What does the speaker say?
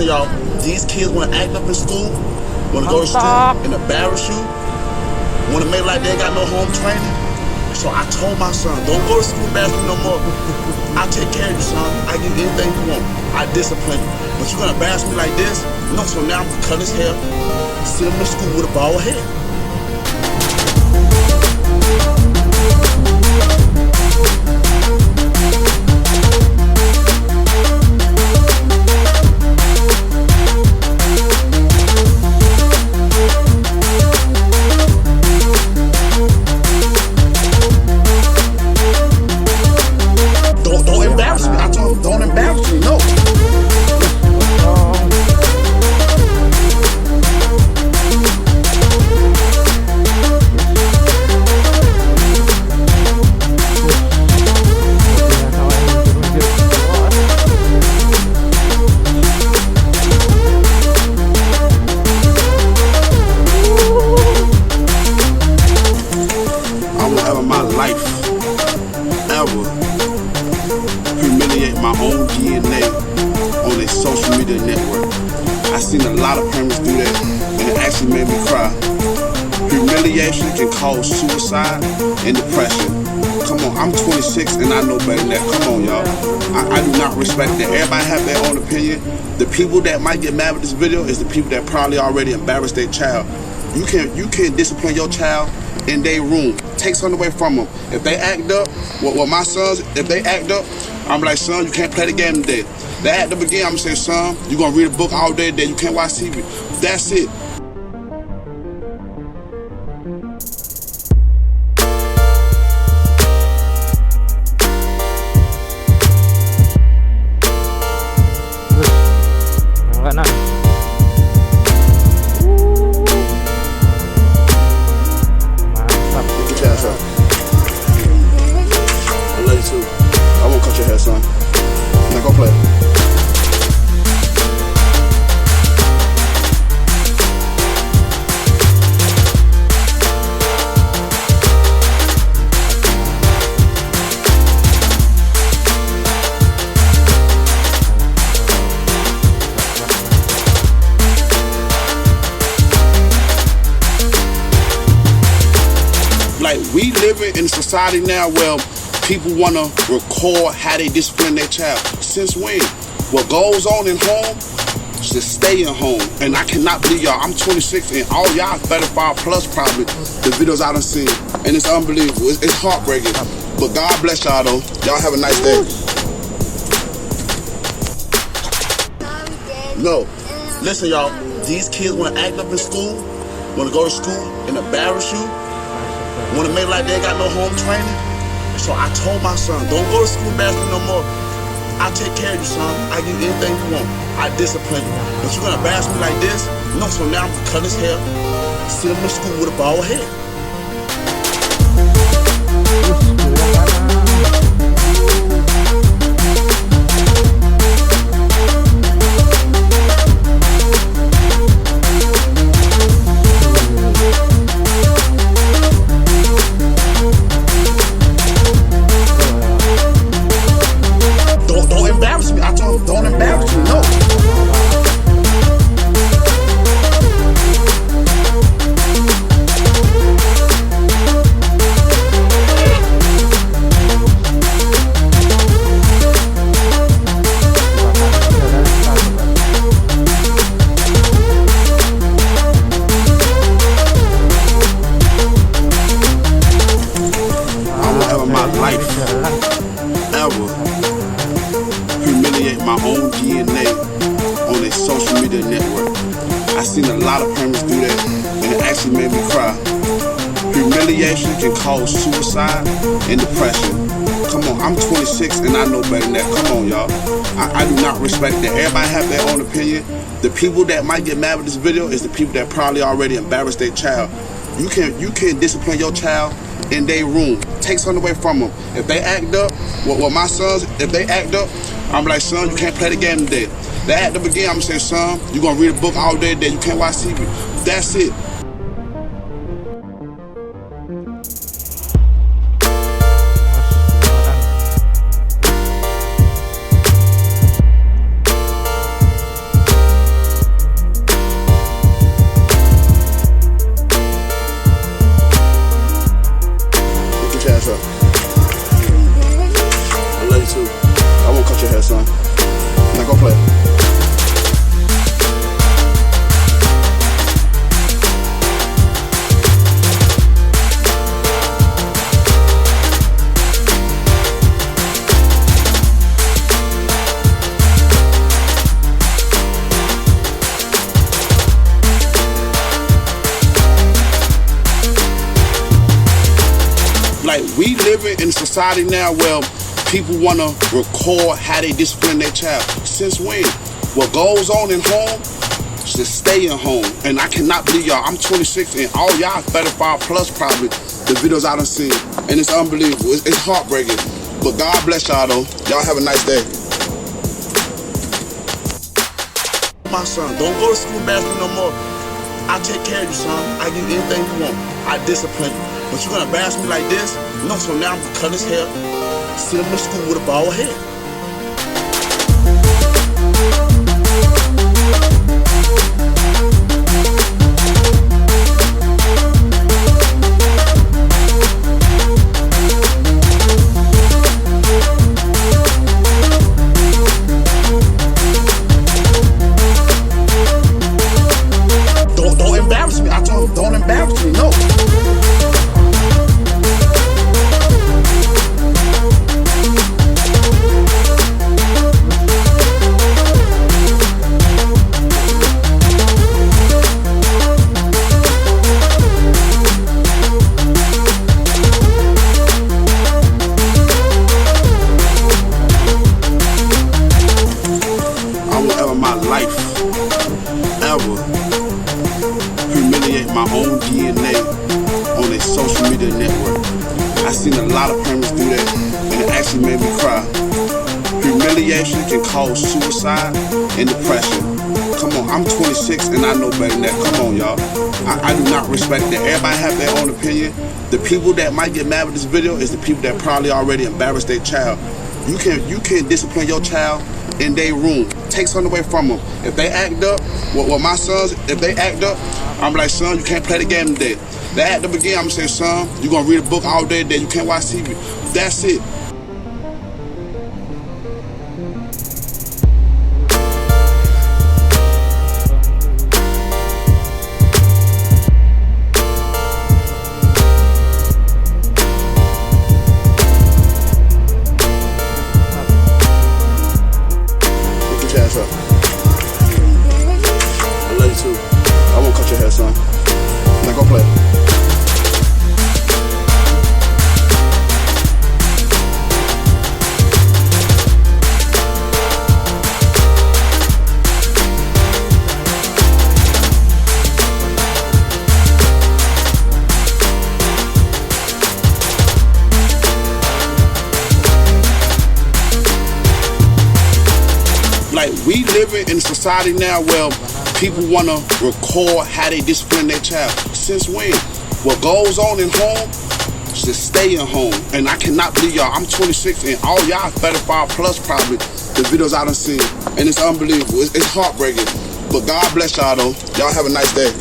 Listen, y'all, these kids want to act up in school, want to go to school and embarrass you, want to make like they ain't got no home training. So I told my son, don't go to school embarrass me no more. I'll take care of you, son. I give you anything you want. I discipline you. But you're gonna embarrass me like this? No, so now I'm gonna cut his hair, send him to school with a bald head. Don't embarrass me. I told him, don't embarrass me. No. I will never in my life ever humiliate my own DNA on a social media network. I seen a lot of parents do that, and it actually made me cry. Humiliation can cause suicide and depression. Come on, I'm 26 and I know better than that. Come on, y'all. I do not respect that. Everybody have their own opinion. The people that might get mad with this video is the people that probably already embarrassed their child. You can discipline your child in their room. Take something away from them. If they act up, well, my sons, if they act up, I'm like, son, you can't play the game today. They act up again, I'm gonna say, son, you're gonna read a book all day today. You can't watch TV. That's it. I love you too. I won't cut your hair, son. Now go play. Like, we living in a society now where people want to record how they discipline their child. Since when? What goes on in home should stay in home. And I cannot believe y'all, I'm 26 and all y'all 35 plus probably the videos I done seen. And it's unbelievable. It's heartbreaking. But God bless y'all though. Y'all have a nice day. No. Listen, y'all, these kids want to act up in school, want to go to school and embarrass you, want to make like they ain't got no home training. So I told my son, don't go to school embarrass me no more. I'll take care of you, son. I give you anything you want. I discipline you. But you're gonna embarrass me like this? No, so now I'm gonna cut his hair, send him to school with a bald head. Don't embarrass me. I told him, don't embarrass me. No. I will ever in my life ever humiliate my own DNA on a social media network. I seen a lot of parents do that, and it actually made me cry. Humiliation can cause suicide and depression. Come on, I'm 26 and I know better than that. Come on, y'all. I do not respect that. Everybody have their own opinion. The people that might get mad with this video is the people that probably already embarrassed their child. You can discipline your child in their room. Take something away from them. If they act up, well, my sons, if they act up, I'm like, son, you can't play the game today. They act up again, I'm gonna say, son, you're gonna read a book all day today. You can't watch TV. That's it. society now where people want to record how they discipline their child. Since when? What goes on in home should stay in home. And I cannot believe y'all, I'm 26 and all y'all 35 plus probably, the videos I done seen. And it's unbelievable, it's heartbreaking. But God bless y'all though. Y'all have a nice day. My son, don't go to school basketball no more. I'll take care of you, son. I give you anything you want. I discipline you. But you're gonna embarrass me like this? No, so now I'm gonna cut his hair, send him to school with a bald head. Don't embarrass me. I told him, don't embarrass me, no. I won't ever in my life, ever humiliate my own DNA on a social media network. I seen a lot of parents do that, and it actually made me cry. Humiliation can cause suicide and depression. Come on, I'm 26 and I know better than that. Come on, y'all. I do not respect that. Everybody have their own opinion. The people that might get mad with this video is the people that probably already embarrassed their child. You can't discipline your child in their room. Take something away from them. If they act up, well, my sons, if they act up, I'm like, son, you can't play the game today. They act up again, I'm gonna say, son, you're gonna read a book all day today, you can't watch TV. That's it. Put your ass up. I love you too. I won't cut your hair, son. Now go play. Like, we living in a society now where people want to record how they discipline their child. Since when? What goes on in home should stay in home. And I cannot believe y'all, I'm 26 and all y'all 35 plus probably, the videos I done seen. And it's unbelievable, it's heartbreaking. But God bless y'all though. Y'all have a nice day.